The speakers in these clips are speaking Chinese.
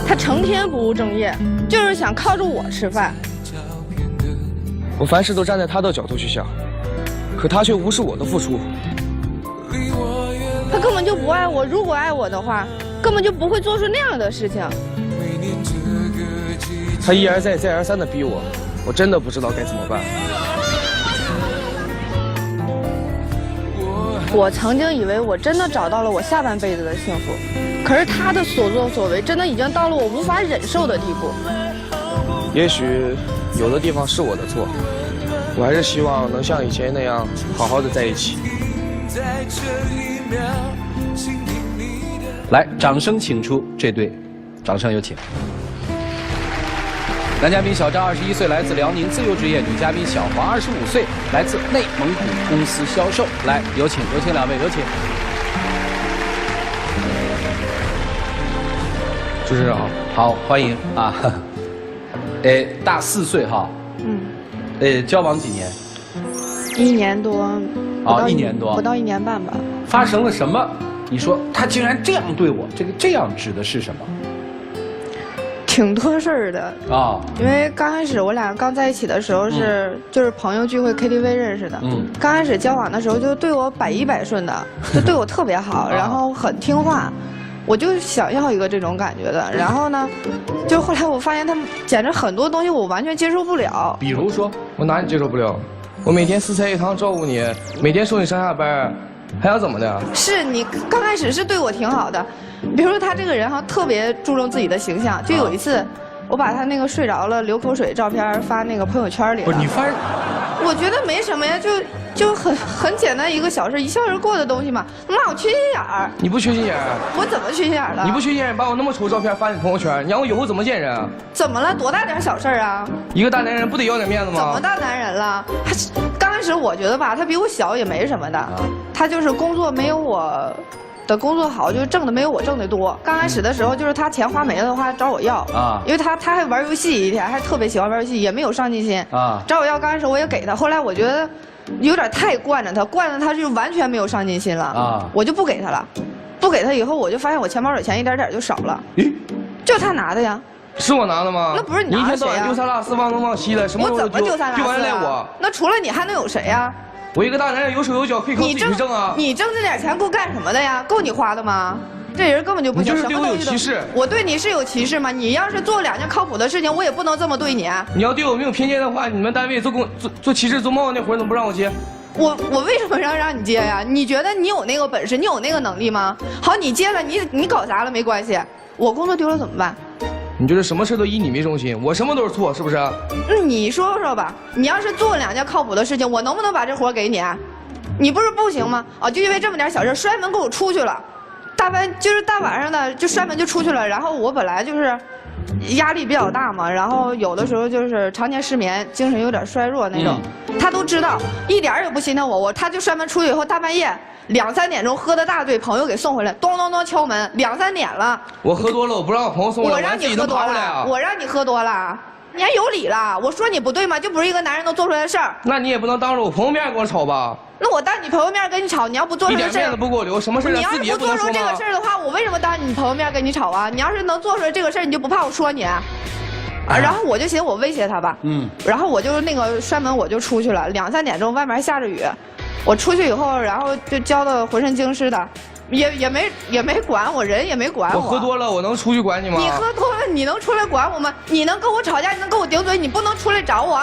他成天不务正业，就是想靠着我吃饭。我凡事都站在他的角度去想，可他却无视我的付出。他根本就不爱我，如果爱我的话，根本就不会做出那样的事情。他一而再再而三的逼我，我真的不知道该怎么办。我曾经以为我真的找到了我下半辈子的幸福，可是他的所作所为真的已经到了我无法忍受的地步。也许有的地方是我的错，我还是希望能像以前那样好好的在一起。来，掌声请出这对，掌声有请。男嘉宾小张21岁，来自辽宁，自由职业；女嘉宾小黄25岁，来自内蒙古，公司销售。来，有请两位，有请。主持人好，好，欢迎啊。大4岁哈。交往几年？1年多。啊，1年多，不到1年半吧。发生了什么？你说他竟然这样对我，这样指的是什么？挺多事儿的啊，因为刚开始我俩刚在一起的时候就是朋友聚会 KTV 认识的。刚开始交往的时候就对我百依百顺的，就对我特别好，然后很听话。我就想要一个这种感觉的。然后呢，就后来我发现他简直很多东西我完全接受不了。比如说，我哪里接受不了？我每天4菜1汤照顾你，每天送你上下班，还想怎么的？是你刚开始是对我挺好的，比如说他这个人哈特别注重自己的形象。就有一次，我把他那个睡着了流口水照片发那个朋友圈里了。不是你发？我觉得没什么呀，就很简单一个小事，一笑而过的东西嘛。妈，我缺心眼儿。你不缺心眼儿？我怎么缺心眼儿了？你不缺心眼儿，把我那么丑照片发你朋友圈，你让我以后怎么见人啊？怎么了？多大点小事儿啊？一个大男人不得要点面子吗？怎么大男人了？刚开始我觉得吧，他比我小也没什么的，他就是工作没有我的工作好，就是挣的没有我挣的多。刚开始的时候，就是他钱花没了的话找我要啊，因为他还玩游戏，一天还特别喜欢玩游戏，也没有上进心啊。找我要，刚开始我也给他，后来我觉得有点太惯着他，惯着他就完全没有上进心了啊，我就不给他了。不给他以后，我就发现我钱包里钱一点点就少了。咦，就他拿的呀。是我拿的吗？那不是你拿的谁呀？你一天到晚丢三落四，忘东忘西的，什么我怎么丢三落四？就完赖我。那除了你还能有谁呀？我一个大男人有手有脚，可以靠自己去挣啊！你挣这点钱够干什么的呀？够你花的吗？这人根本就不行。你就是对我有歧视。我对你是有歧视吗？你要是做2件靠谱的事情，我也不能这么对你。你要对我没有偏见的话，你们单位做歧视做贸那会儿，怎么不让我接？我为什么让你接呀？你觉得你有那个本事，你有那个能力吗？好，你接了，你搞砸了没关系，我工作丢了怎么办？你就是什么事都以你为中心，我什么都是错，是不是？你说说吧，你要是做2件靠谱的事情，我能不能把这活给你？你不是不行吗？啊，就因为这么点小事，摔门给我出去了，大晚上的就摔门就出去了。然后我本来就是压力比较大嘛，然后有的时候就是常年失眠，精神有点衰弱那种，他都知道，一点也不心疼我。他就摔门出去以后，大半夜2、3点钟喝的大醉，朋友给送回来，咚咚咚敲门，2、3点了。我喝多了，我不让我朋友送回来，我让你喝多了，我让你喝多了。你还有理了？我说你不对吗？就不是一个男人能做出来的事儿。那你也不能当着我朋友面跟我吵吧？那我当你朋友面跟你吵，你要不做出来一点面子不给我留，什么事你要自己也不做出这个事儿的话，我为什么当你朋友面跟你吵啊？你要是能做出来这个事儿，你就不怕我说你？然后我就寻思我威胁他吧，然后我就那个摔门我就出去了，2、3点钟外面还下着雨，我出去以后，然后就浇得浑身精湿的。也没管我，人也没管我。我喝多了，我能出去管你吗？你喝多了，你能出来管我吗？你能跟我吵架，你能跟我顶嘴，你不能出来找我。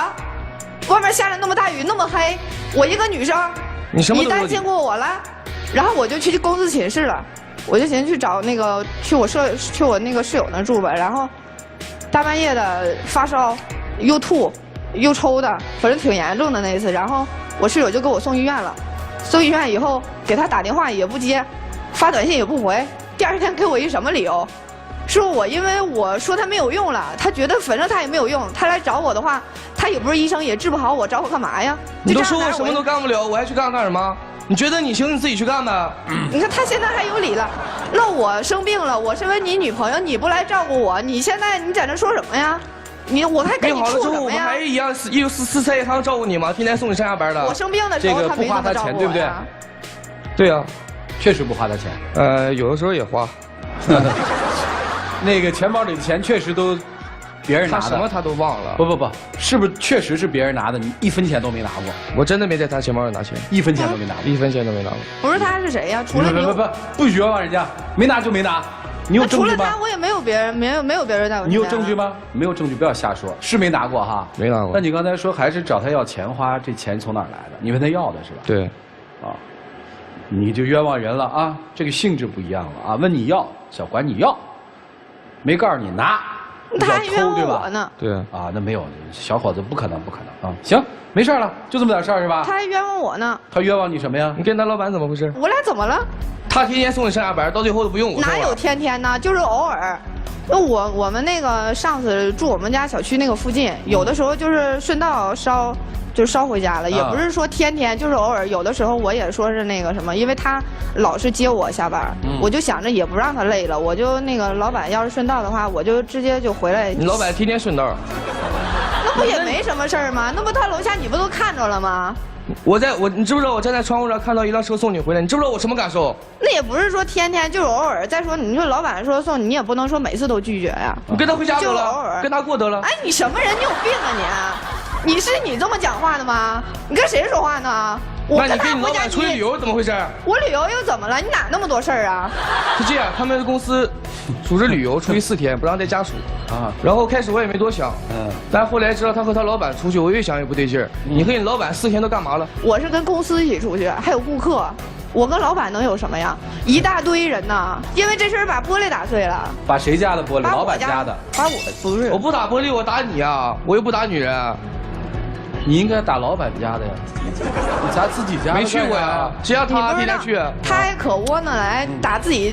外面下着那么大雨，那么黑，我一个女生，你担心过我了？然后我就去公司寝室了，我就寻思去找那个去我那个室友那住吧。然后大半夜的发烧，又吐又抽的，反正挺严重的那一次。然后我室友就给我送医院了，送医院以后给他打电话也不接。发短信也不回，第2天给我一什么理由？说我因为我说他没有用了，他觉得反正他也没有用，他来找我的话，他也不是医生，也治不好我，找我干嘛呀？你都说我什么都干不了，我还去干什么？你觉得你行，你自己去干呗。你看他现在还有理了，那我生病了，我身为你女朋友，你不来照顾我，你现在你在这说什么呀？我还跟你处什么呀？病好了之后，我们还一样4菜1汤照顾你吗？天天送你上下班的。我生病的时候他没怎么照顾我呀。对不对？对呀。确实不花他钱，有的时候也花。那个钱包里的钱确实都别人拿的。他什么他都忘了。不，是不是确实是别人拿的？你1分钱都没拿过？我真的没在他钱包里拿钱，1分钱都没拿过，1分钱都没拿过。不是他是谁呀？除了你，不许冤枉人家，没拿就没拿。你有证据吗？除了他，我也没有别人，没有别人在我。你有证据吗？没有证据，不要瞎说，是没拿过哈。没拿过。那你刚才说还是找他要钱花，这钱从哪儿来的？你问他要的是吧？对。啊，你就冤枉人了啊！这个性质不一样了啊！问你要，小管你要，没告诉你拿，他还冤枉我呢。对啊，那没有，小伙子不可能啊！行，没事了，就这么点事儿是吧？他还冤枉我呢。他冤枉你什么呀？你跟他老板怎么回事？我俩怎么了？他天天送你上下班，到最后都不用我。哪有天天呢？就是偶尔。我们那个上司住我们家小区那个附近，有的时候就是顺道捎回家了，也不是说天天，就是偶尔。有的时候我也说是那个什么，因为他老是接我下班，我就想着也不让他累了，我就那个老板要是顺道的话，我就直接就回来。你老板天天顺道，那不也没什么事儿吗？那不他楼下你不都看着了吗？你知不知道我站在窗户上看到一辆车送你回来，你知不知道我什么感受？那也不是说天天，就是偶尔。再说你说老板说送你也不能说每次都拒绝呀。你跟他回家得了，就偶尔跟他过得了。哎，你什么人？你有病啊你！你这么讲话的吗？你跟谁说话呢？那你跟你老板出去旅游怎么回事？我旅游又怎么了？你哪那么多事儿啊？是这样，他们公司组织旅游出去4天，不让带家属啊。然后开始我也没多想，但后来知道他和他老板出去，我越想越不对劲儿。你和你老板4天都干嘛了？我是跟公司一起出去，还有顾客。我跟老板能有什么呀？一大堆人呐！因为这事儿把玻璃打碎了。把谁家的玻璃？老板家的。把我不是。我不打玻璃，我打你啊！我又不打女人。你应该打老板家的呀，你砸自己家没去过呀？谁让他天天去？他还可窝囊了，还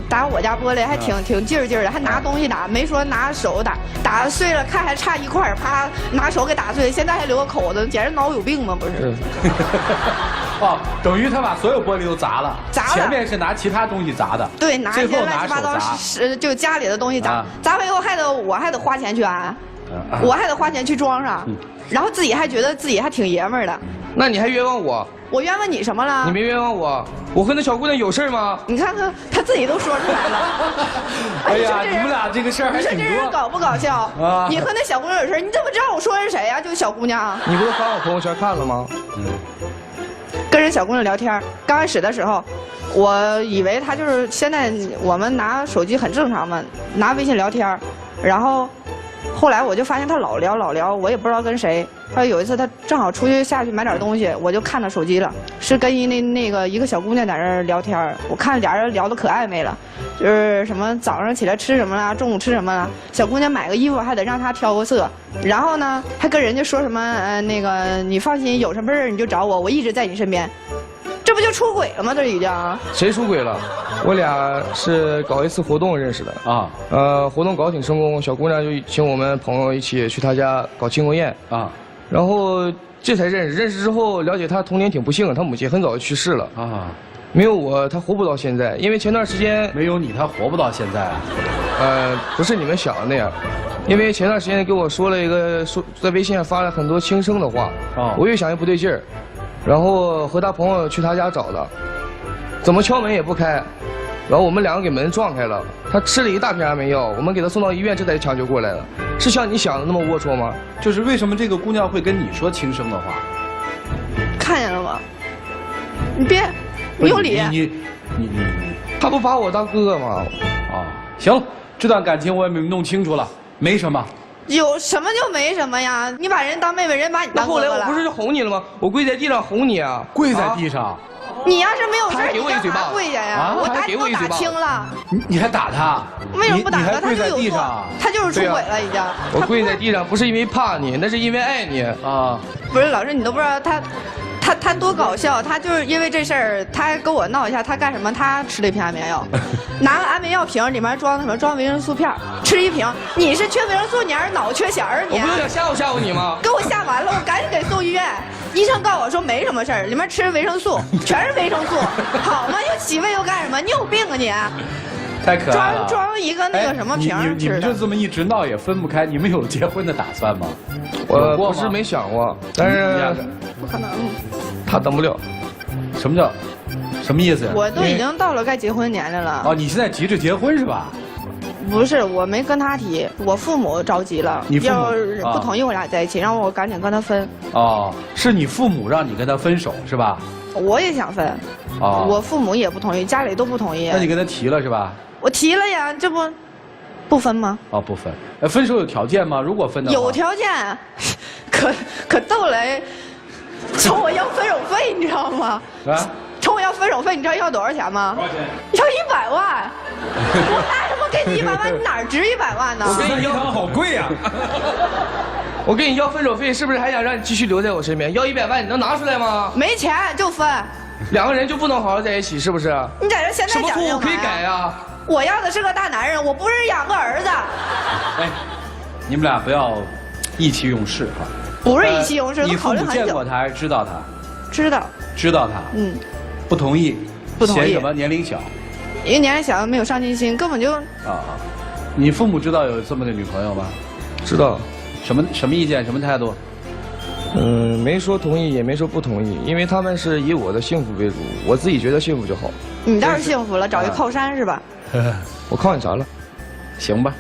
打我家玻璃，还挺劲儿的，还拿东西打，没说拿手打，打碎了看还差一块，啪拿手给打碎，现在还留个口子，简直脑有病吗？不是。哦，等于他把所有玻璃都砸了，砸了。前面是拿其他东西砸的，对，拿一些乱七八糟就家里的东西砸，砸完以后我还得花钱去安，我还得花钱去装上。然后自己还觉得自己还挺爷们儿的，那你还冤枉我？我冤枉你什么了？你没冤枉我，我和那小姑娘有事吗？你看看他自己都说出来了。哎呀，你们俩这个事儿还挺多。你说这人搞不搞笑？啊！你和那小姑娘有事，你怎么知道我说的是谁呀？就是小姑娘。你不是发我朋友圈看了吗？跟人小姑娘聊天，刚开始的时候，我以为她就是现在我们拿手机很正常嘛，拿微信聊天，然后。后来我就发现他老聊，我也不知道跟谁。他有一次他正好出去下去买点东西，我就看他手机了，是跟一个小姑娘在那儿聊天。我看俩人聊得可暧昧了，就是什么早上起来吃什么啦，中午吃什么啦。小姑娘买个衣服还得让他挑个色，然后呢还跟人家说什么那个你放心，有什么事你就找我，我一直在你身边。这不就出轨了吗？这已经。谁出轨了？我俩是搞一次活动认识的啊。活动搞挺成功，小姑娘就请我们朋友一起去她家搞庆功宴啊。然后这才认识，认识之后了解她童年挺不幸，她母亲很早就去世了啊。没有我，她活不到现在。因为前段时间没有你，她活不到现在啊。不是你们想的那样。因为前段时间给我说了一个在微信上发了很多轻声的话啊，我越想越不对劲儿。然后和他朋友去他家找的，怎么敲门也不开，然后我们两个给门撞开了，他吃了一大瓶安眠药，我们给他送到医院，这才抢救过来的。是像你想的那么龌龊吗？就是为什么这个姑娘会跟你说轻声的话？看见了吗？你别，你有理。你，他不把我当哥哥吗？啊，行了，这段感情我也没弄清楚了，没什么。有什么就没什么呀？你把人当妹妹，人把你当哥哥了。那后来我不是就哄你了吗？我跪在地上哄你啊！跪在地上。你要是没有事，给我一嘴巴，跪下呀！我打你都打轻了。你还打他？为什么不打他？他就有错，他就是出轨了已经。我跪在地上不是因为怕你，那是因为爱你啊！不是老师，你都不知道他多搞笑，他就是因为这事儿，他还跟我闹一下，他干什么？他吃了一瓶安眠药，拿个安眠药瓶里面装的什么？装维生素片，吃一瓶。你是缺维生素，你还是脑缺弦儿？你我不是想吓唬你吗？给我吓完了，我赶紧给送医院。医生告诉我说没什么事儿，里面吃维生素，全是维生素，好吗？又起胃又干什么？你有病啊你！太可爱了。装一个那个什么瓶儿你们就这么一直闹也分不开，你们有结婚的打算吗？我不是没想过，但是不可能。他等不了。什么意思呀？我都已经到了该结婚年龄了。哦，你现在急着结婚是吧？不是，我没跟他提，我父母着急了，要不同意我俩在一起，让我赶紧跟他分。哦，是你父母让你跟他分手是吧？我也想分，我父母也不同意，家里都不同意。那你跟他提了是吧？我提了呀，这不分吗？哦，不分。分手有条件吗？如果分的话。有条件，可逗了，冲我要分手费，你知道吗？啊？冲我要分手费，你知道要多少钱吗？多少钱？要100万。我拿什么给你100万？你哪儿值100万呢？我跟你要好贵呀！我跟你要分手费，是不是还想让你继续留在我身边？要100万，你能拿出来吗？没钱就分。2个人就不能好好在一起，是不是？你在这现在讲什么错误可以改呀？我要的是个大男人，我不是养个儿子。哎，你们俩不要意气用事哈。不是意气用事，你父母见过他还是知道他？知道。知道他。嗯。不同意。不同意。嫌什么？年龄小。因为年龄小，没有上进心，根本就。你父母知道有这么个女朋友吗？知道。什么意见？什么态度？没说同意，也没说不同意，因为他们是以我的幸福为主，我自己觉得幸福就好。你倒是幸福了，找一靠山是吧？我靠你啥了？行吧。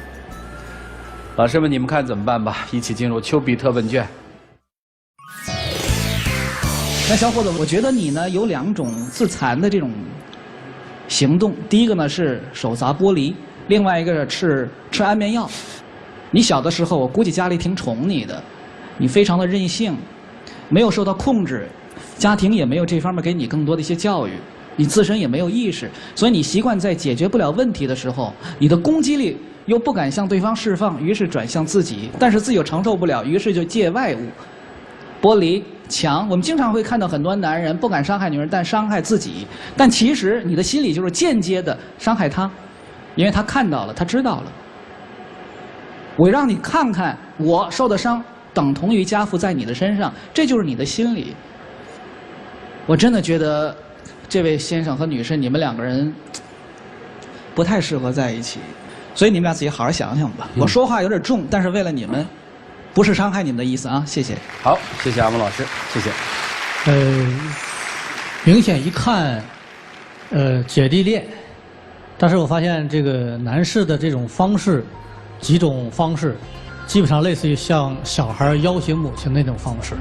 老师们，你们看怎么办吧？一起进入丘比特问卷。那小伙子，我觉得你呢有2种自残的这种行动，第一个呢是手砸玻璃，另外一个是吃安眠药。你小的时候，我估计家里挺宠你的，你非常的任性，没有受到控制，家庭也没有这方面给你更多的一些教育，你自身也没有意识，所以你习惯在解决不了问题的时候，你的攻击力又不敢向对方释放，于是转向自己，但是自己又承受不了，于是就借外物，玻璃、墙。我们经常会看到很多男人不敢伤害女人，但伤害自己，但其实你的心里就是间接的伤害他，因为他看到了，他知道了。我让你看看我受的伤等同于加附在你的身上，这就是你的心理。我真的觉得这位先生和女士，你们2个人不太适合在一起，所以你们俩自己好好想想吧。我说话有点重，但是为了你们，不是伤害你们的意思啊，谢谢。好，谢谢阿蒙老师，谢谢。明显一看，姐弟恋，但是我发现这个男士的这种方式。几种方式，基本上类似于像小孩要挟母亲那种方式，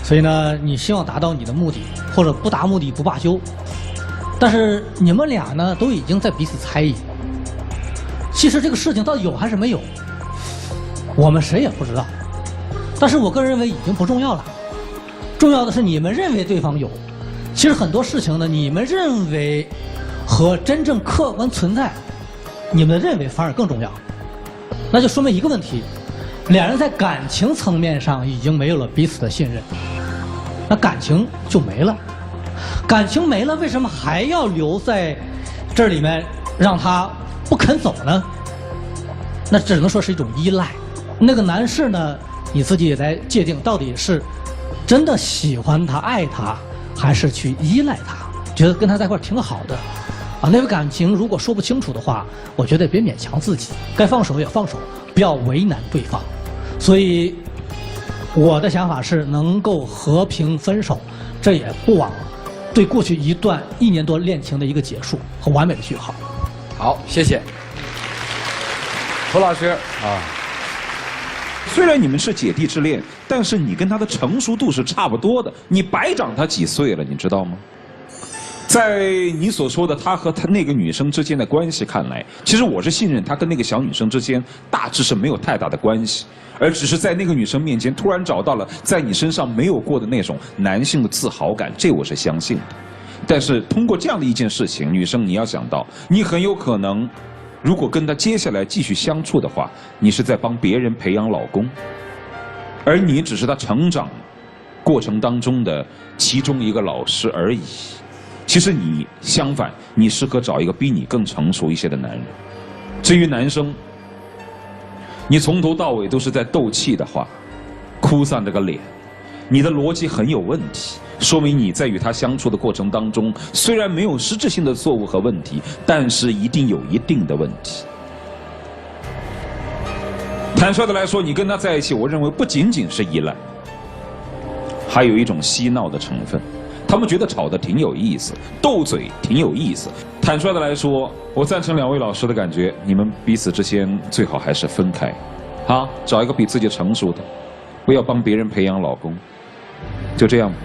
所以呢，你希望达到你的目的，或者不达目的不罢休。但是你们俩呢，都已经在彼此猜疑。其实这个事情到底有还是没有，我们谁也不知道。但是我个人认为已经不重要了，重要的是你们认为对方有。其实很多事情呢，你们认为和真正客观存在，你们的认为反而更重要。那就说明一个问题，2人在感情层面上已经没有了彼此的信任，那感情就没了。感情没了，为什么还要留在这里面让他不肯走呢？那只能说是一种依赖。那个男士呢，你自己也在界定，到底是真的喜欢他、爱他，还是去依赖他，觉得跟他在一块挺好的。那份感情如果说不清楚的话，我觉得别勉强自己，该放手也放手，不要为难对方。所以，我的想法是能够和平分手，这也不枉对过去一段1年多恋情的一个结束和完美的句号。好，谢谢。涂老师啊，虽然你们是姐弟之恋，但是你跟他的成熟度是差不多的，你白长他几岁了，你知道吗？在你所说的他和他那个女生之间的关系看来，其实我是信任他跟那个小女生之间大致是没有太大的关系，而只是在那个女生面前突然找到了在你身上没有过的那种男性的自豪感，这我是相信的。但是通过这样的一件事情，女生你要想到，你很有可能，如果跟他接下来继续相处的话，你是在帮别人培养老公，而你只是他成长过程当中的其中一个老师而已。其实你相反，你适合找一个比你更成熟一些的男人。至于男生，你从头到尾都是在斗气的话，哭丧着个脸，你的逻辑很有问题，说明你在与他相处的过程当中，虽然没有实质性的错误和问题，但是一定有一定的问题。坦率的来说，你跟他在一起，我认为不仅仅是依赖，还有一种嬉闹的成分。他们觉得吵得挺有意思，斗嘴挺有意思。坦率的来说，我赞成2位老师的感觉，你们彼此之间最好还是分开，啊，找一个比自己成熟的，不要帮别人培养老公，就这样吧。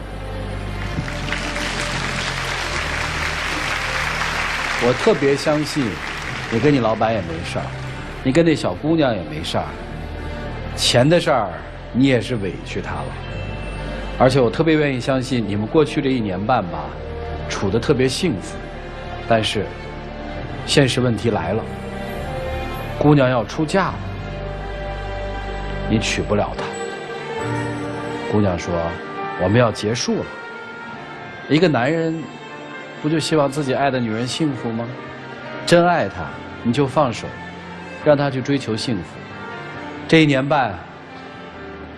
我特别相信，你跟你老板也没事儿，你跟那小姑娘也没事儿，钱的事儿你也是委屈她了。而且我特别愿意相信，你们过去这1年半吧，处得特别幸福。但是，现实问题来了，姑娘要出嫁了，你娶不了她。姑娘说：“我们要结束了。”一个男人，不就希望自己爱的女人幸福吗？真爱她，你就放手，让她去追求幸福。这1年半，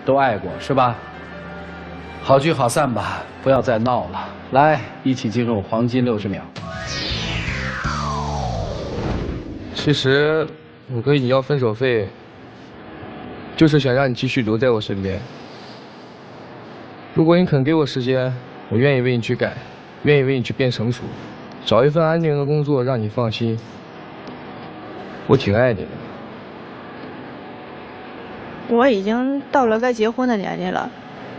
都爱过是吧？好聚好散吧，不要再闹了。来，一起进入黄金60秒。其实我跟你要分手费，就是想让你继续留在我身边。如果你肯给我时间，我愿意为你去改，愿意为你去变成熟，找一份安定的工作让你放心。我挺爱你的。我已经到了该结婚的年龄了，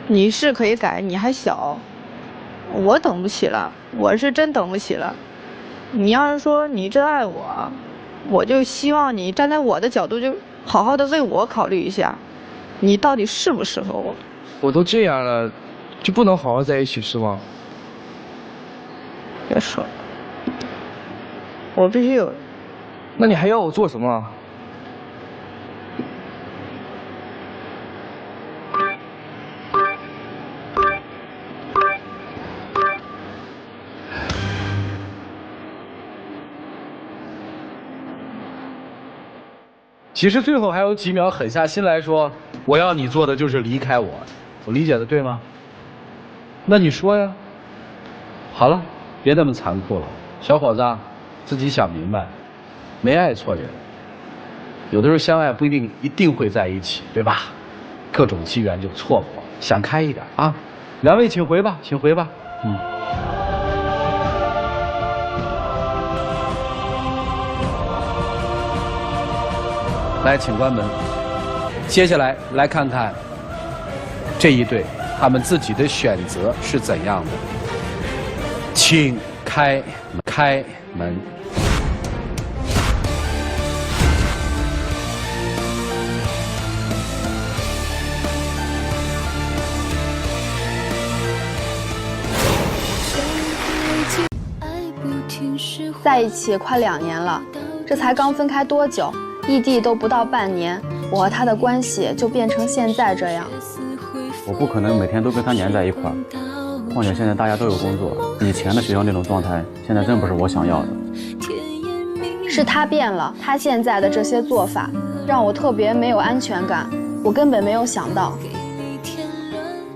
你是可以改，你还小，我等不起了，我是真等不起了。你要是说你真爱我，我就希望你站在我的角度，就好好的为我考虑一下，你到底适不适合我。我都这样了，就不能好好在一起是吗？别说了，我必须有。那你还要我做什么？其实最后还有几秒狠下心来说，我要你做的就是离开我，我理解的对吗？那你说呀。好了，别那么残酷了，小伙子，自己想明白，没爱错人。有的时候相爱不一定会在一起，对吧？各种机缘就错过，想开一点啊。2位请回吧，请回吧。来，请关门。接下来来看看这一对他们自己的选择是怎样的。请开门。在一起快2年了，这才刚分开多久？异地都不到半年，我和他的关系就变成现在这样。我不可能每天都跟他黏在一块儿，况且现在大家都有工作，以前的学校那种状态，现在真不是我想要的。是他变了，他现在的这些做法让我特别没有安全感，我根本没有想到。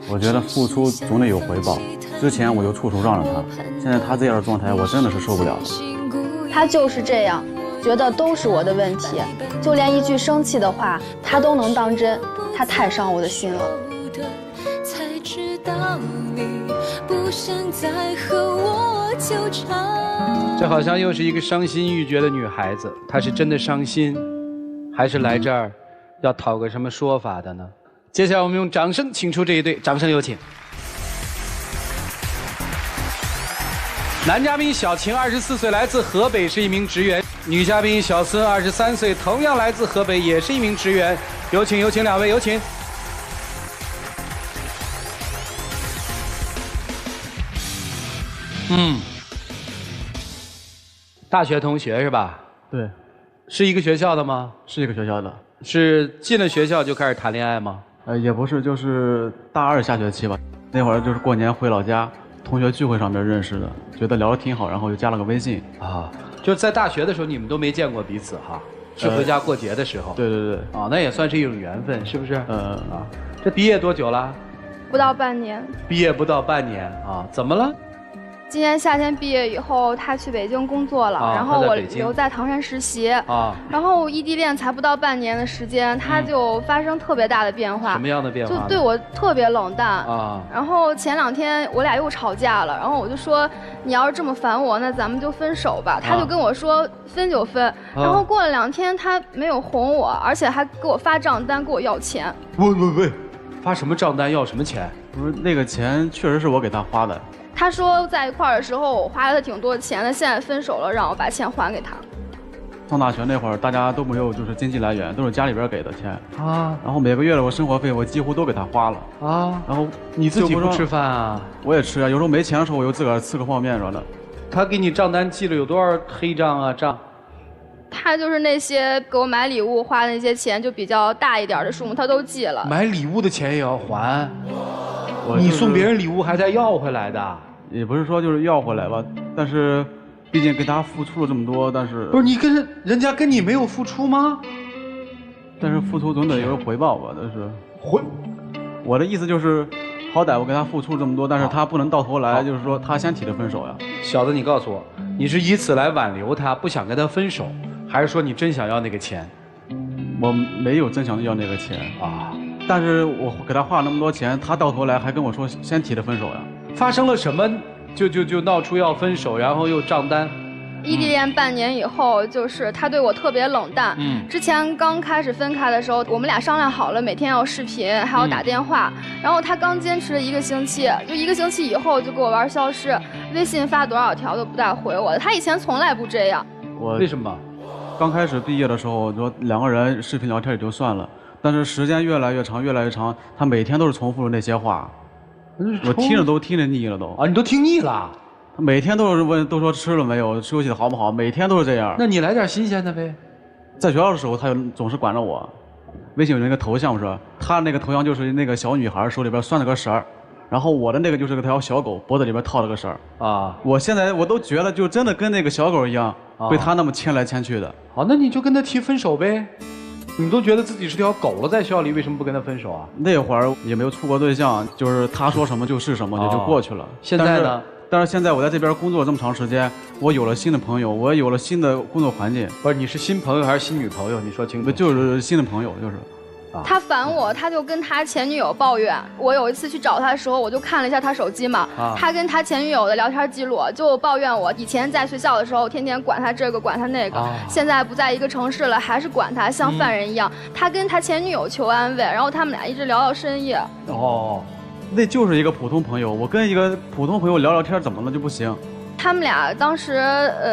我觉得付出总得有回报，之前我就处处让着他，现在他这样的状态，我真的是受不了了。他就是这样。觉得都是我的问题，就连一句生气的话他都能当真，他太伤我的心了。这好像又是一个伤心欲绝的女孩子，她是真的伤心，还是来这儿要讨个什么说法的呢？接下来我们用掌声请出这一对，掌声有请。男嘉宾小晴24岁，来自河北，是一名职员；女嘉宾小孙23岁，同样来自河北，也是一名职员。有请2位，有请。大学同学是吧？对，是一个学校的吗？是一个学校的。是进了学校就开始谈恋爱吗？也不是，就是大2下学期吧，那会儿就是过年回老家。同学聚会上面认识的，觉得聊得挺好，然后就加了个微信。就是在大学的时候你们都没见过彼此哈，是回家过节的时候。对。那也算是一种缘分，是不是？这毕业多久了？不到半年。毕业不到半年啊？怎么了？今年夏天毕业以后，他去北京工作了，然后我留在唐山实习。然后异地恋才不到半年的时间，他就发生特别大的变化。什么样的变化？就对我特别冷淡。然后前2天我俩又吵架了，然后我就说你要是这么烦我，那咱们就分手吧。他就跟我说分就分。然后过了2天，他没有哄我，而且还给我发账单，给我要钱。喂，发什么账单要什么钱？不是那个钱确实是我给他花的。他说在一块儿的时候我花了他挺多的钱的，现在分手了，让我把钱还给他。上大学那会儿，大家都没有就是经济来源，都是家里边给的钱然后每个月的我生活费我几乎都给他花了然后你自己不吃饭啊？我也吃啊，有时候没钱的时候我就自个儿吃个泡面什么的。他给你账单记了有多少黑账啊账？他就是那些给我买礼物花的那些钱，就比较大一点的数目，他都记了。买礼物的钱也要还？你送别人礼物还得要回来的？也不是说就是要回来吧，但是毕竟给他付出了这么多，但是不是你跟人家跟你没有付出吗？但是付出总得有回报吧？但是我的意思就是，好歹我给他付出这么多，但是他不能到头来就是说他先提的分手呀。小子，你告诉我，你是以此来挽留他，不想跟他分手，还是说你真想要那个钱？我没有真想要那个钱但是我给他花了那么多钱，他到头来还跟我说先提的分手呀。发生了什么就闹出要分手，然后又账单？异地恋半年以后，就是他对我特别冷淡。之前刚开始分开的时候，我们俩商量好了每天要视频，还要打电话。然后他刚坚持了1个星期，就1个星期以后就给我玩消失，微信发多少条都不带回我的。他以前从来不这样。为什么？刚开始毕业的时候，我说2个人视频聊天也就算了，但是时间越来越长，他每天都是重复的那些话，我听着腻了都。你都听腻了？他每天都是问，都说吃了没有，休息的好不好，每天都是这样。那你来点新鲜的呗。在学校的时候，他总是管着我。微信有那个头像是吧？他那个头像就是那个小女孩手里边拴了个绳儿，然后我的那个就是个条小狗脖子里边套了个绳儿我现在我都觉得就真的跟那个小狗一样，被他那么牵来牵去的。好，那你就跟他提分手呗。你都觉得自己是条狗了，在学校里为什么不跟他分手啊？那会儿也没有处过对象，就是他说什么就是什么，也就过去了。现在呢？但是现在我在这边工作这么长时间，我有了新的朋友，我有了新的工作环境。不是，你是新朋友还是新女朋友？你说清楚。就是新的朋友，就是。他烦我，他就跟他前女友抱怨。我有一次去找他的时候，我就看了一下他手机嘛，他跟他前女友的聊天记录，就抱怨我以前在学校的时候天天管他这个管他那个，现在不在一个城市了，还是管他，像犯人一样。他跟他前女友求安慰，然后他们俩一直聊到深夜。那就是一个普通朋友，我跟一个普通朋友聊聊天，怎么了就不行？他们俩当时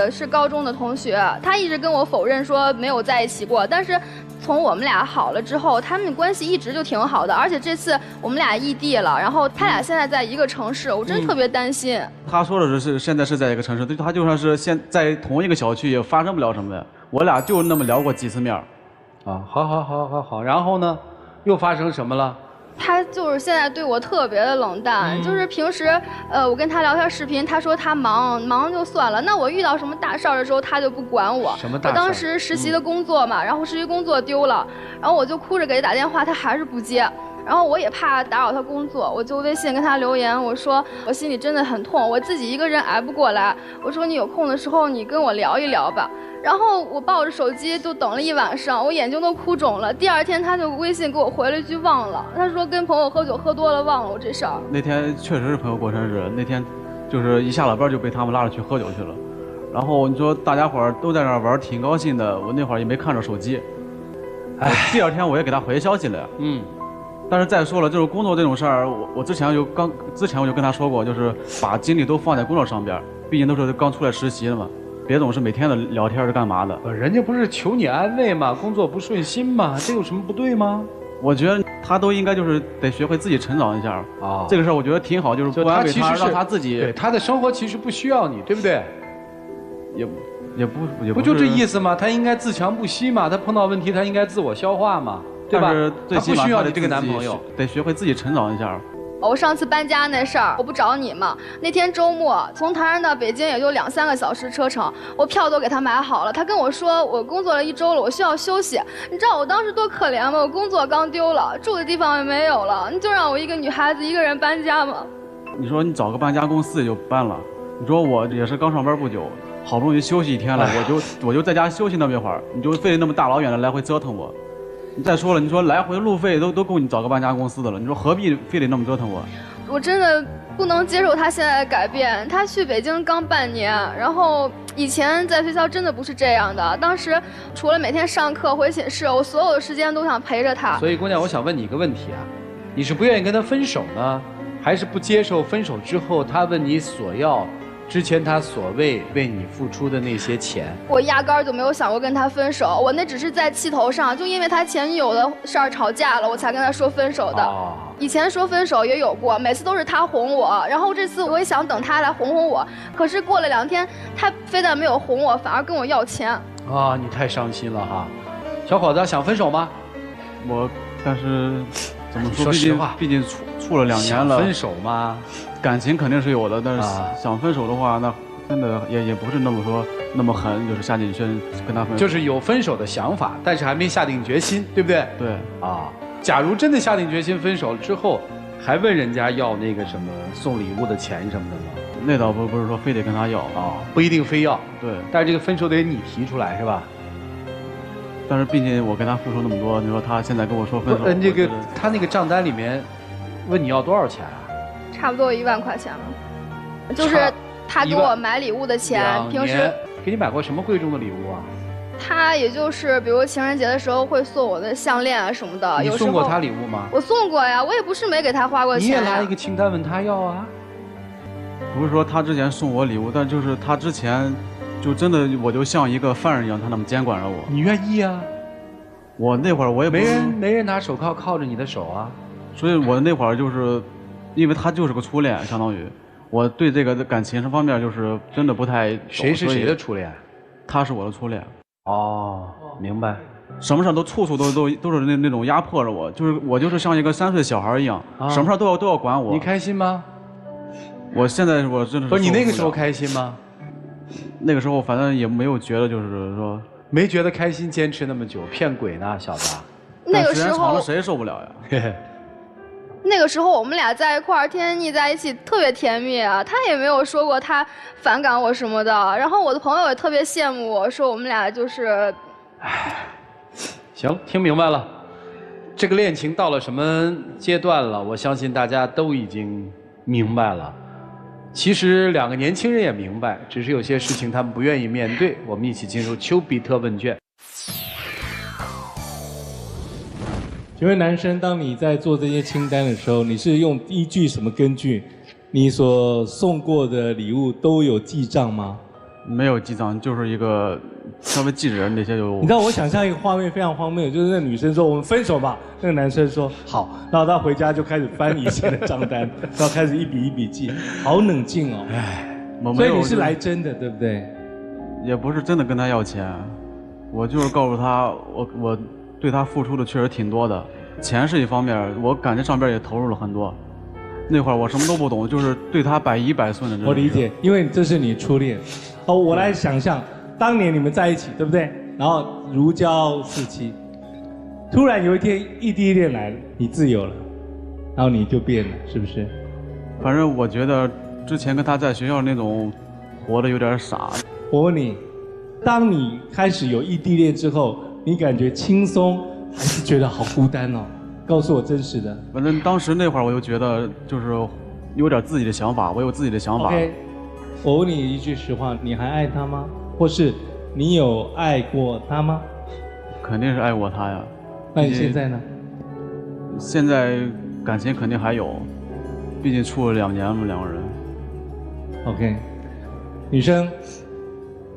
是高中的同学，他一直跟我否认说没有在一起过，但是从我们俩好了之后，他们关系一直就挺好的，而且这次我们俩异地了，然后他俩现在在一个城市，我真特别担心。他说的是现在是在一个城市，他就算是在同一个小区也发生不了什么的，我俩就那么聊过几次面。好，然后呢，又发生什么了？他就是现在对我特别的冷淡，就是平时我跟他聊天视频，他说他忙就算了，那我遇到什么大事儿的时候他就不管我。什么大事？我当时实习的工作嘛，然后实习工作丢了，然后我就哭着给他打电话，他还是不接。然后我也怕打扰他工作，我就微信跟他留言，我说我心里真的很痛，我自己一个人挨不过来，我说你有空的时候你跟我聊一聊吧。然后我抱着手机就等了一晚上，我眼睛都哭肿了。第2天他就微信给我回了一句忘了，他说跟朋友喝酒喝多了忘了我这事儿。那天确实是朋友过生日，那天就是一下了班就被他们拉着去喝酒去了。然后你说大家伙儿都在那儿玩，挺高兴的，我那会儿也没看着手机。第2天我也给他回消息了。但是再说了，就是工作这种事儿，我之前我就跟他说过，就是把精力都放在工作上边，毕竟都是刚出来实习的嘛。别总是每天的聊天是干嘛的？人家不是求你安慰吗？工作不顺心吗？这有什么不对吗？我觉得他都应该就是得学会自己成长一下这个事儿我觉得挺好，就是不安慰他，让他自己。对，他的生活其实不需要你，对不对？也不就这意思吗？他应该自强不息嘛，他碰到问题他应该自我消化嘛，对吧？他不需要你这个男朋友，得学会自己成长一下。我上次搬家那事儿，我不找你吗？那天周末从唐山到北京也就2-3个小时车程，我票都给他买好了。他跟我说我工作了1周了，我需要休息。你知道我当时多可怜吗？我工作刚丢了，住的地方也没有了，你就让我一个女孩子一个人搬家吗？你说你找个搬家公司也就搬了，你说我也是刚上班不久，好不容易休息一天了，我就在家休息那么一会儿，你就非得那么大老远的来回折腾我。你再说了，你说来回路费都够你找个搬家公司的了，你说何必非得那么折腾我？我真的不能接受他现在的改变。他去北京刚半年，然后以前在学校真的不是这样的。当时除了每天上课回寝室，我所有的时间都想陪着他。所以姑娘，我想问你一个问题啊，你是不愿意跟他分手呢，还是不接受分手之后他问你索要之前他所谓为你付出的那些钱？我压根儿就没有想过跟他分手，我那只是在气头上，就因为他前女友的事儿吵架了，我才跟他说分手的。以前说分手也有过，每次都是他哄我，然后这次我也想等他来哄我，可是过了2天，他非但没有哄我，反而跟我要钱。啊，你太伤心了哈！小伙子想分手吗？但是怎么说？说实话，毕竟处了2年了。分手吗？感情肯定是有的，但是想分手的话，那真的也不是那么狠，就是下定决心跟他分手。就是有分手的想法，但是还没下定决心，对不对？对。啊，假如真的下定决心分手了之后，还问人家要那个什么送礼物的钱什么的吗？那倒不是说非得跟他要啊，不一定非要。对。但是这个分手得你提出来是吧？但是毕竟我跟他付出那么多，你说他现在跟我说分手，这个他那个账单里面问你要多少钱啊？差不多1万块钱了，就是他给我买礼物的钱。平时给你买过什么贵重的礼物啊？他也就是比如情人节的时候会送我的项链啊什么的。你送过他礼物吗？我送过呀，我也不是没给他花过钱。你也拉一个清单问他要啊？不是说他之前送我礼物，但就是他之前就真的我就像一个犯人一样，他那么监管着我。你愿意啊？我那会儿我也没人拿手铐铐着你的手啊，所以我那会儿就是。因为他就是个初恋，相当于我对这个感情这方面就是真的不太懂。谁是谁的初恋？他是我的初恋。哦，明白。什么事都处处都是那种压迫着我，就是我就是像一个3岁小孩一样，什么事都要管我。你开心吗？我现在我真的是不是你那个时候开心吗？那个时候反正也没有觉得就是说没觉得开心，坚持那么久，骗鬼呢，小子。那个时候时间长了谁受不了呀？那个时候我们俩在一块儿，天天腻在一起，特别甜蜜啊。他也没有说过他反感我什么的。然后我的朋友也特别羡慕我，说我们俩就是……行，听明白了。这个恋情到了什么阶段了？我相信大家都已经明白了。其实2个年轻人也明白，只是有些事情他们不愿意面对。我们一起进入丘比特问卷。请问男生，当你在做这些清单的时候，你是依据什么根据？你所送过的礼物都有记账吗？没有记账，就是一个稍微记着那些有。你知道我想象一个画面非常荒谬，就是那女生说我们分手吧，那个男生说好，然后他回家就开始翻以前的账单，然后开始一笔一笔记，好冷静哦。所以你是来真的，对不对？也不是真的跟他要钱，我就是告诉他我对他付出的确实挺多的，钱是一方面，我感情上边也投入了很多。那会儿我什么都不懂，就是对他百依百顺的。我理解，因为这是你初恋。哦，我来想象，当年你们在一起，对不对？然后如胶似漆，突然有一天异地恋来了，你自由了，然后你就变了，是不是？反正我觉得之前跟他在学校那种活得有点傻。我问你，当你开始有异地恋之后，你感觉轻松，还是觉得好孤单哦？告诉我真实的。反正当时那会儿我就觉得，就是有点自己的想法，我有自己的想法。OK， 我问你一句实话，你还爱他吗？或是你有爱过他吗？肯定是爱过他呀。那你现在呢？现在感情肯定还有，毕竟处了2年了，2个人。OK， 女生，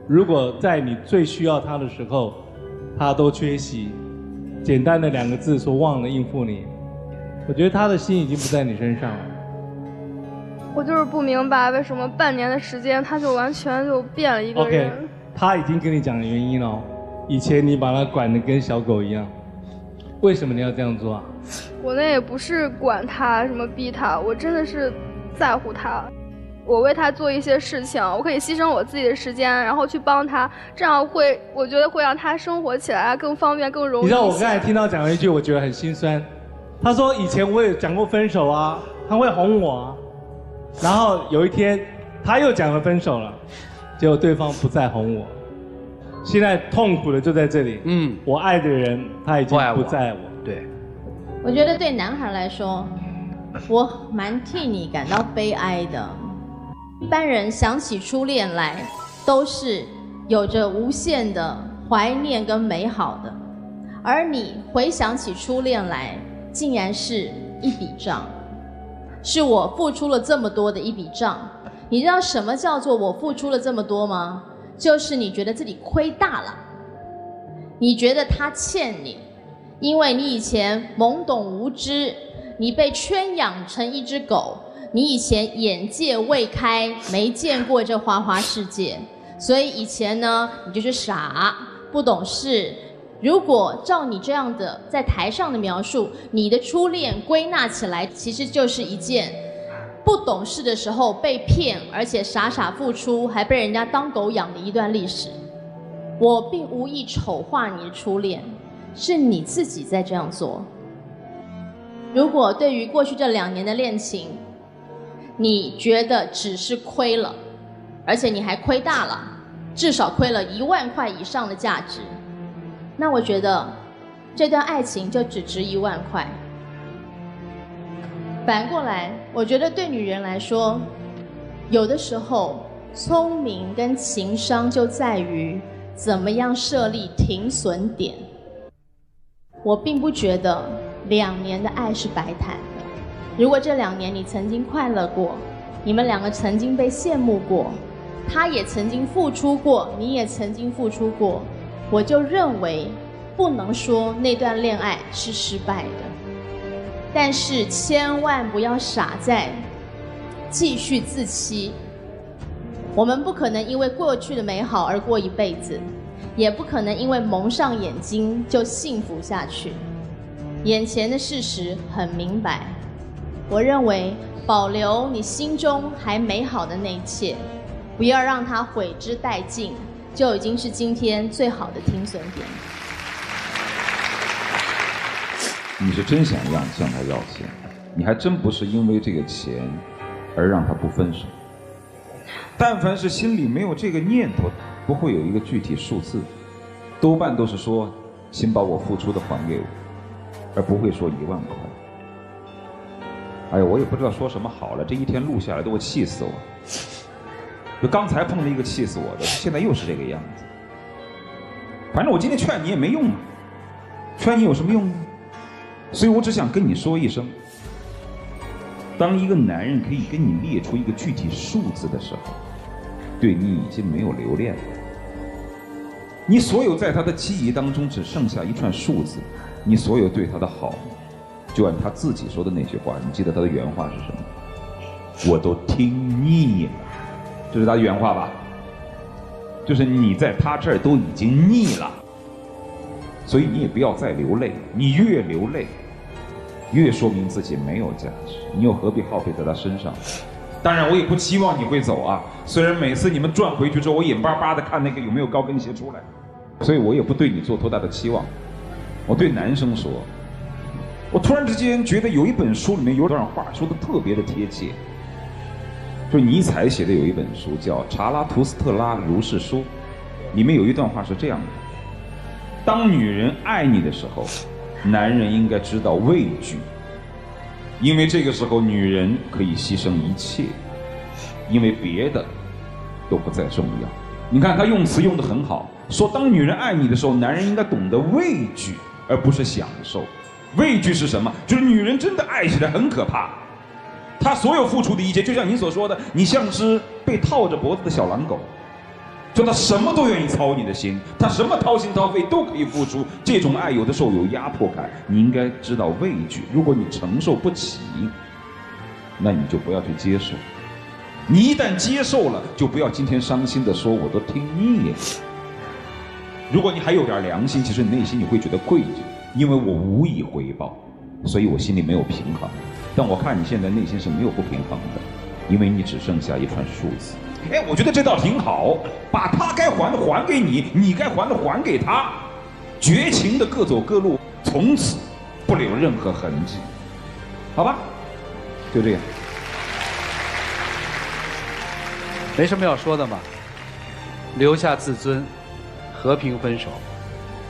如果在你最需要他的时候，他都缺席，简单的2个字说忘了应付你，我觉得他的心已经不在你身上了。我就是不明白为什么半年的时间他就完全就变了一个人。OK， 他已经跟你讲了原因了。以前你把他管得跟小狗一样，为什么你要这样做啊？我那也不是管他什么逼他，我真的是在乎他。我为他做一些事情，我可以牺牲我自己的时间，然后去帮他，这样我觉得会让他生活起来更方便、更容易。你知道我刚才听到讲了一句，我觉得很心酸。他说以前我也讲过分手啊，他会哄我啊，然后有一天他又讲了分手了，结果对方不再哄我，现在痛苦的就在这里。我爱的人他已经不在我。对，我觉得对男孩来说，我蛮替你感到悲哀的。一般人想起初恋来，都是有着无限的怀念跟美好的，而你回想起初恋来，竟然是一笔账，是我付出了这么多的一笔账。你知道什么叫做我付出了这么多吗？就是你觉得自己亏大了，你觉得他欠你，因为你以前懵懂无知，你被圈养成一只狗，你以前眼界未开，没见过这花花世界，所以以前呢，你就是傻，不懂事。如果照你这样的在台上的描述，你的初恋归纳起来，其实就是一件不懂事的时候被骗，而且傻傻付出，还被人家当狗养的一段历史。我并无意丑化你的初恋，是你自己在这样做。如果对于过去这2年的恋情，你觉得只是亏了，而且你还亏大了，至少亏了1万块以上的价值，那我觉得这段爱情就只值1万块。反过来，我觉得对女人来说，有的时候聪明跟情商就在于怎么样设立停损点。我并不觉得2年的爱是白谈的。如果这2年你曾经快乐过，你们2个曾经被羡慕过，他也曾经付出过，你也曾经付出过，我就认为不能说那段恋爱是失败的。但是千万不要傻在继续自欺。我们不可能因为过去的美好而过一辈子，也不可能因为蒙上眼睛就幸福下去。眼前的事实很明白，我认为保留你心中还美好的那一切，不要让它毁之殆尽，就已经是今天最好的停损点。你是真想向他要钱，你还真不是因为这个钱而让他不分手。但凡是心里没有这个念头，不会有一个具体数字，多半都是说请把我付出的还给我，而不会说1万块。哎呀，我也不知道说什么好了，这一天录下来都会气死我。就刚才碰了一个气死我的，现在又是这个样子。反正我今天劝你也没用啊，劝你有什么用呢？所以我只想跟你说一声，当一个男人可以跟你列出一个具体数字的时候，对你已经没有留恋了。你所有在他的记忆当中只剩下一串数字，你所有对他的好，就按他自己说的那句话，你记得他的原话是什么？我都听腻了，这是他的原话吧？就是你在他这儿都已经腻了，所以你也不要再流泪，你越流泪越说明自己没有价值，你又何必耗费在他身上？当然我也不期望你会走啊，虽然每次你们转回去之后，我眼巴巴的看那个有没有高跟鞋出来，所以我也不对你做多大的期望。我对男生说，我突然之间觉得有一本书里面有段话说的特别的贴切，就是尼采写的有一本书叫《查拉图斯特拉如是说》，里面有一段话是这样的：当女人爱你的时候，男人应该知道畏惧，因为这个时候女人可以牺牲一切，因为别的都不再重要。你看他用词用得很好，说当女人爱你的时候，男人应该懂得畏惧，而不是享受。畏惧是什么？就是女人真的爱起来很可怕，她所有付出的一切，就像你所说的，你像是被套着脖子的小狼狗，就他什么都愿意操你的心，他什么掏心掏肺都可以付出。这种爱有的时候有压迫感，你应该知道畏惧。如果你承受不起，那你就不要去接受。你一旦接受了，就不要今天伤心的说我都听腻了。如果你还有点良心，其实你内心你会觉得愧疚，因为我无以回报，所以我心里没有平衡。但我看你现在内心是没有不平衡的，因为你只剩下一串数字。哎，我觉得这倒挺好，把他该还的还给你，你该还的还给他，绝情的各走各路，从此不留任何痕迹，好吧？就这样。没什么要说的嘛，留下自尊，和平分手。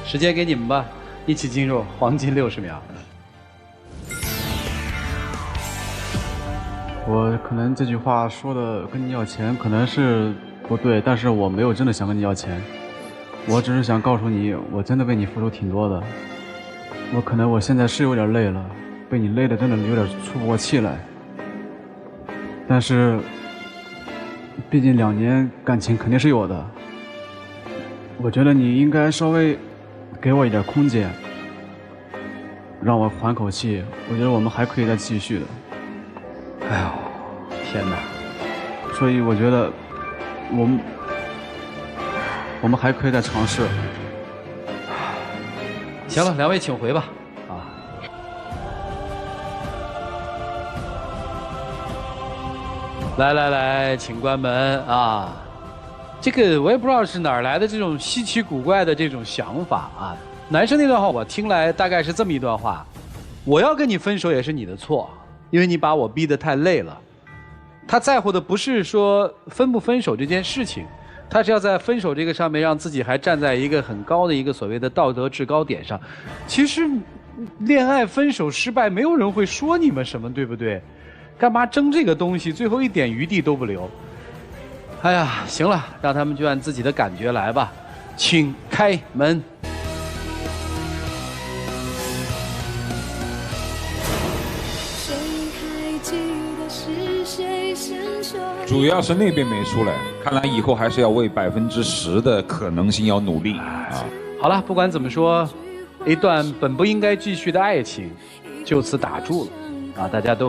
时间给你们吧，一起进入黄金60秒。我可能这句话说的跟你要钱可能是不对，但是我没有真的想跟你要钱，我只是想告诉你，我真的为你付出挺多的。我现在是有点累了，被你累的真的有点出不过气来。但是，毕竟2年感情肯定是有的，我觉得你应该稍微给我一点空间，让我缓口气。我觉得我们还可以再继续的。哎呦，天哪！所以我觉得我们还可以再尝试。行了，2位请回吧。啊，来，请关门啊！这个我也不知道是哪儿来的这种稀奇古怪的这种想法啊。男生那段话我听来大概是这么一段话：我要跟你分手也是你的错，因为你把我逼得太累了。他在乎的不是说分不分手这件事情，他是要在分手这个上面让自己还站在一个很高的一个所谓的道德制高点上。其实恋爱分手失败没有人会说你们什么，对不对？干嘛争这个东西，最后一点余地都不留。哎呀，行了，让他们就按自己的感觉来吧，请开门。主要是那边没出来，看来以后还是要为10%的可能性要努力啊。好了，不管怎么说，一段本不应该继续的爱情就此打住了啊！大家都